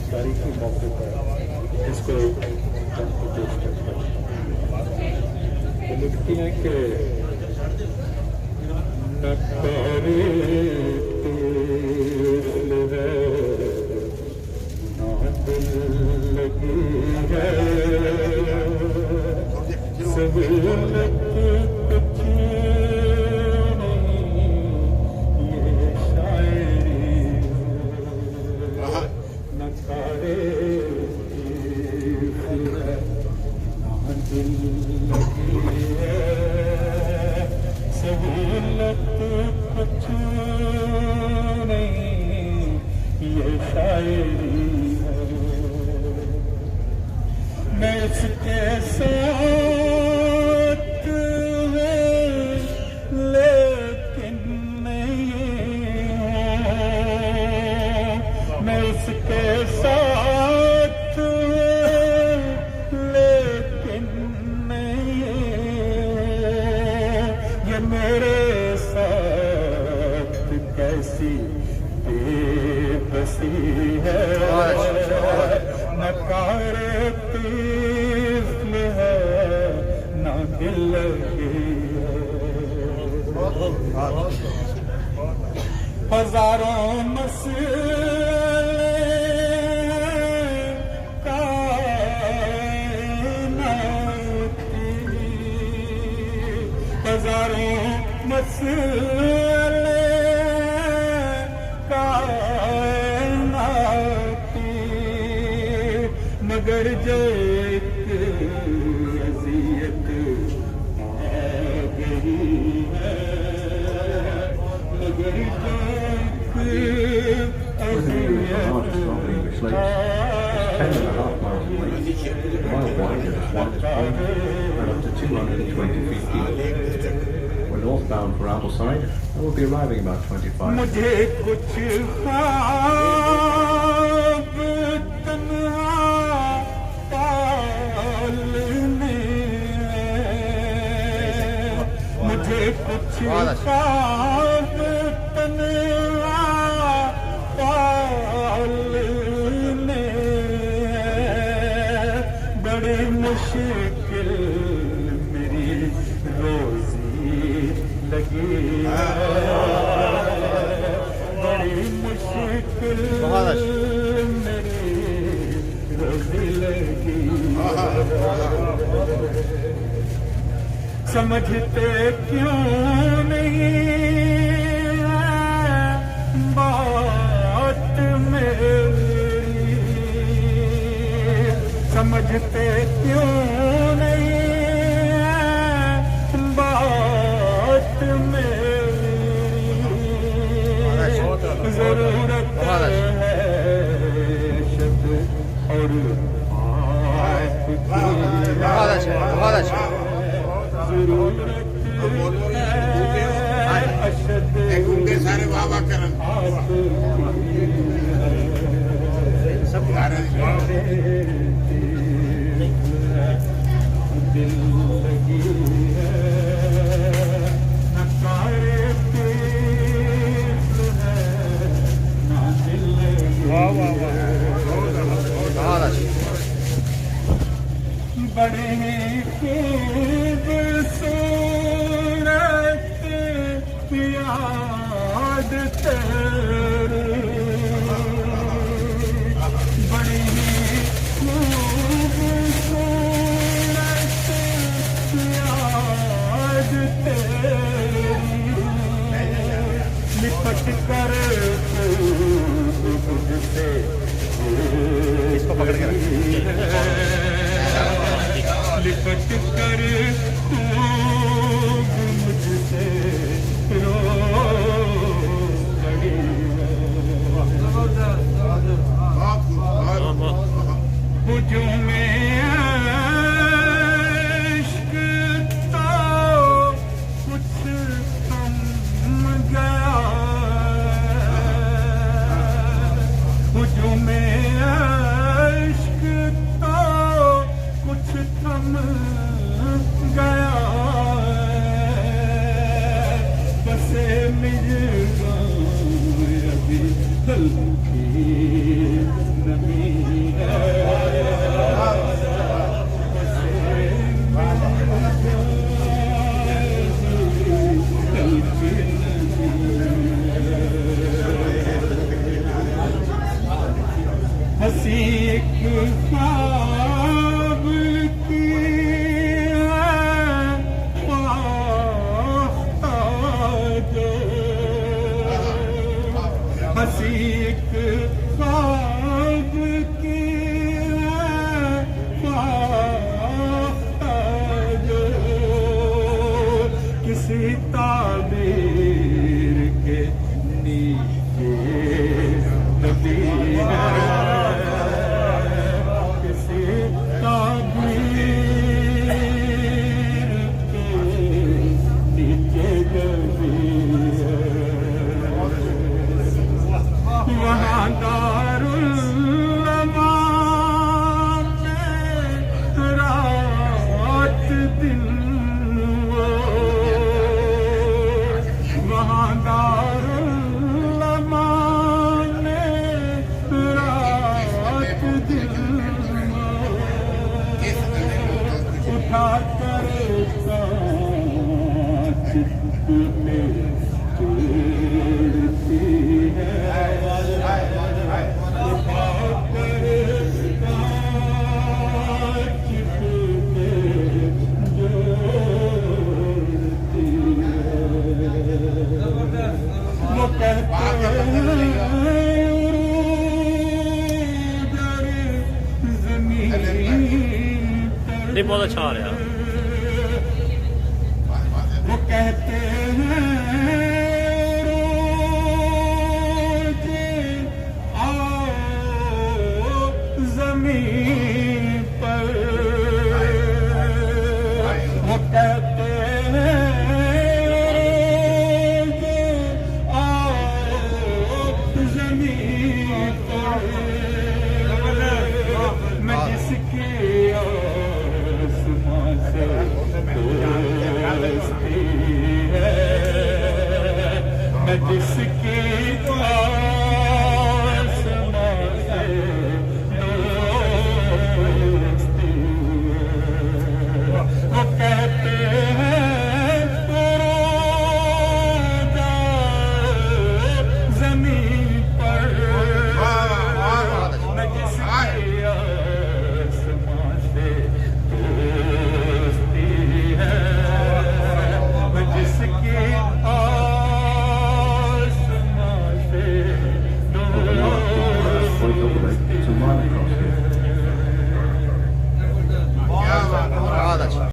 गिरफ्तारी के मौके पर इसको पेश करता है। तो लिखती हैं कि नकारे तिल है ना दिल लगी है सहूलत कुछ नहीं ये शायरी नकारे तिल है ना दिल लगी है सहूलत कुछ नहीं ये शायरी है। मैं इसके साथ हूँ लेकिन नहीं हूँ। मैं इसके साथ हूँ लेकिन नहीं ये मेरे साथ कैसी बेबसी है नकारे तिल है ना दिल लगी है। हजारों मसले कायनात की हजारों मसले कायनात की मगर जो एक अज़ियत आ गई है मगर जो एक अज़ियत आ We're northbound for Ambleside and we'll be arriving about 25. मुझे कुछ ख्वाब तन्हा पालने मुझे कुछ ख्वाब तन्हा पालने बड़े मुश्किल मेरी रोजी लगी है बड़ी मुश्किल मेरी रोजी लगी समझते क्यों नहीं बात मेरी समझते क्यों नहीं बात मेरी जरूरत है शब्द और जरूरत है अशद सारे बाबा करन दिल लगी है नकारे तिल है ना दिल लगी बड़ी खूबसूरत याद तेरी बड़ी खूबसूरत याद तेरी लिपट कर मुझसे इसको पकड़ कर लिपट कर मुझसे रो खड़ी हुजूम इश्क तो कुछ थम गया हुजूम इश्क तो कुछ थम गया बसे मिल अभी हल्की नमी हंसी एक ख्वाब की हंसी एक ख्वाब की जो किसी ताबीर के नीचे नबी है किसी ताबीर के नीचे नबी है वहाँ दारुल अमान में रात दिन वो वहाँ दारुल अमान में रात दिन वो उठा कर कांच में छेड़ती है नहीं बहुत अच्छा आ रहा है वो कहते हैं रोज आओ जमीन पर वो कहते हैं रोज आओ जमीन पर मैं जिसके आसमां से दोस्ती है मैं जिसकी